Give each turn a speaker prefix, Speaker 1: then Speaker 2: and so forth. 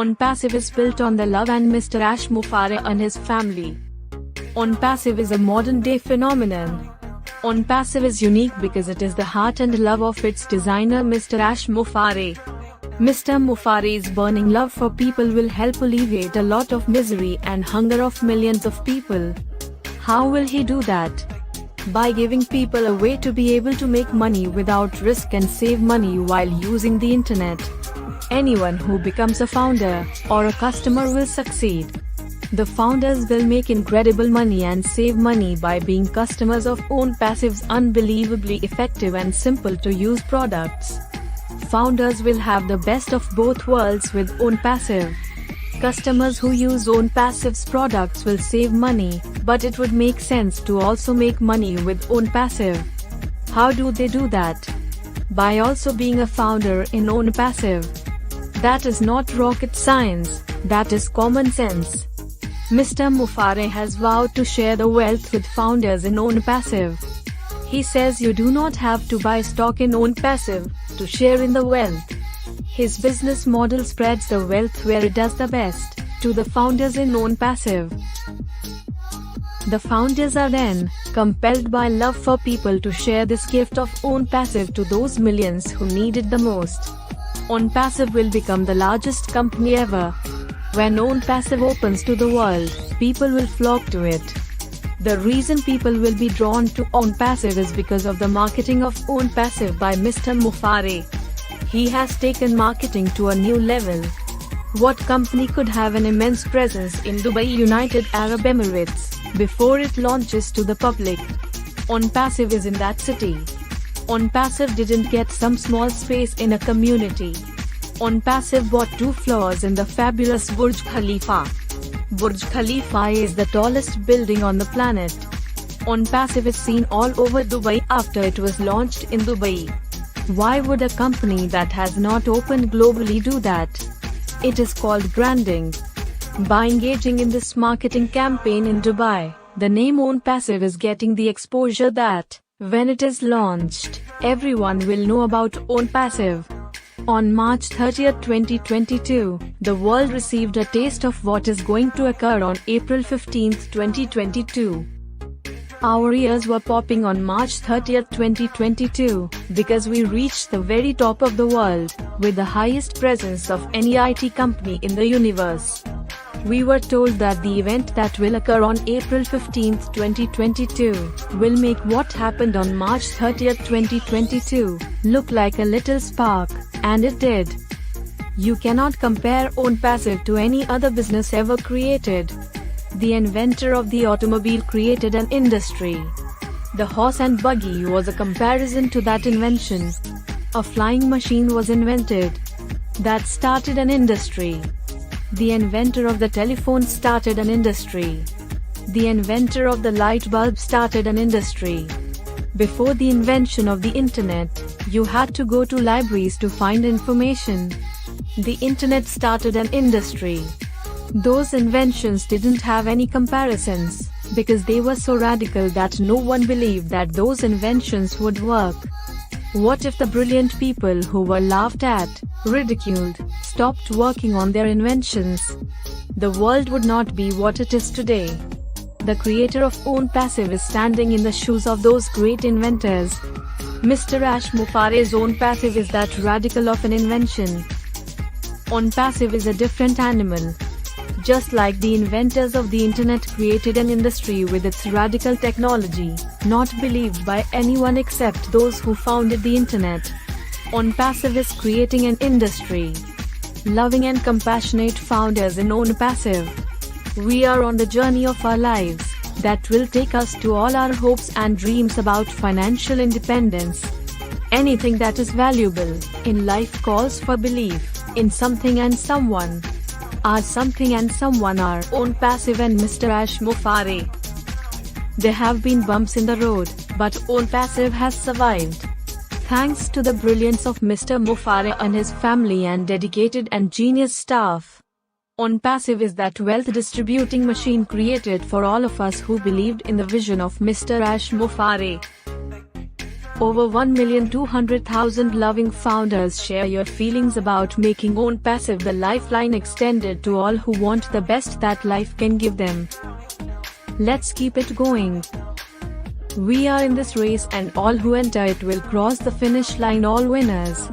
Speaker 1: OnPassive is built on the love and Mr. Ash Mufareh and his family. OnPassive is a modern-day phenomenon. OnPassive is unique because it is the heart and love of its designer Mr. Ash Mufareh. Mr. Mufareh's burning love for people will help alleviate a lot of misery and hunger of millions of people. How will he do that? By giving people a way to be able to make money without risk and save money while using the internet. Anyone who becomes a founder or a customer will succeed. The founders will make incredible money and save money by being customers of OnPassive's unbelievably effective and simple to use products. Founders will have the best of both worlds with OnPassive. Customers who use OnPassive's products will save money, but it would make sense to also make money with OnPassive. How do they do that? By also being a founder in OnPassive. That is not rocket science, that is common sense. Mr. Mufareh has vowed to share the wealth with founders in OnPassive. He says you do not have to buy stock in OnPassive to share in the wealth. His business model spreads the wealth where it does the best, to the founders in OnPassive. The founders are then compelled by love for people to share this gift of OnPassive to those millions who need it the most. OnPassive will become the largest company ever. When OnPassive opens to the world, people will flock to it. The reason people will be drawn to OnPassive is because of the marketing of OnPassive by Mr. Mufareh. He has taken marketing to a new level. What company could have an immense presence in Dubai, United Arab Emirates, before it launches to the public? OnPassive is in that city. OnPassive didn't get some small space in a community. OnPassive bought 2 floors in the fabulous Burj Khalifa. Burj Khalifa is the tallest building on the planet. OnPassive is seen all over Dubai after it was launched in Dubai. Why would a company that has not opened globally do that? It is called branding. By engaging in this marketing campaign in Dubai, the name OnPassive is getting the exposure that, when it is launched, everyone will know about OnPassive. On March 30, 2022, the world received a taste of what is going to occur on April 15, 2022. Our ears were popping on March 30, 2022, because we reached the very top of the world, with the highest presence of any IT company in the universe. We were told that the event that will occur on April 15, 2022, will make what happened on March 30, 2022, look like a little spark, and it did. You cannot compare OnPassive to any other business ever created. The inventor of the automobile created an industry. The horse and buggy was a comparison to that invention. A flying machine was invented. That started an industry. The inventor of the telephone started an industry. The inventor of the light bulb started an industry. Before the invention of the internet, you had to go to libraries to find information. The internet started an industry. Those inventions didn't have any comparisons, because they were so radical that no one believed that those inventions would work. What if the brilliant people who were laughed at, ridiculed, stopped working on their inventions? The world would not be what it is today. The creator of OnPassive is standing in the shoes of those great inventors. Mr. Ash Mufareh's OnPassive is that radical of an invention. OnPassive is a different animal. Just like the inventors of the internet created an industry with its radical technology, not believed by anyone except those who founded the internet. OnPassive is creating an industry. Loving and compassionate founders in OnPassive. We are on the journey of our lives, that will take us to all our hopes and dreams about financial independence. Anything that is valuable in life calls for belief in something and someone. Our something and someone are OnPassive and Mr. Ash Mufareh. There have been bumps in the road, but OnPassive has survived. Thanks to the brilliance of Mr. Mufareh and his family and dedicated and genius staff. OnPassive is that wealth distributing machine created for all of us who believed in the vision of Mr. Ash Mufareh. Over 1,200,000 loving founders share your feelings about making Own Passive the lifeline extended to all who want the best that life can give them. Let's keep it going. We are in this race and all who enter it will cross the finish line, all winners.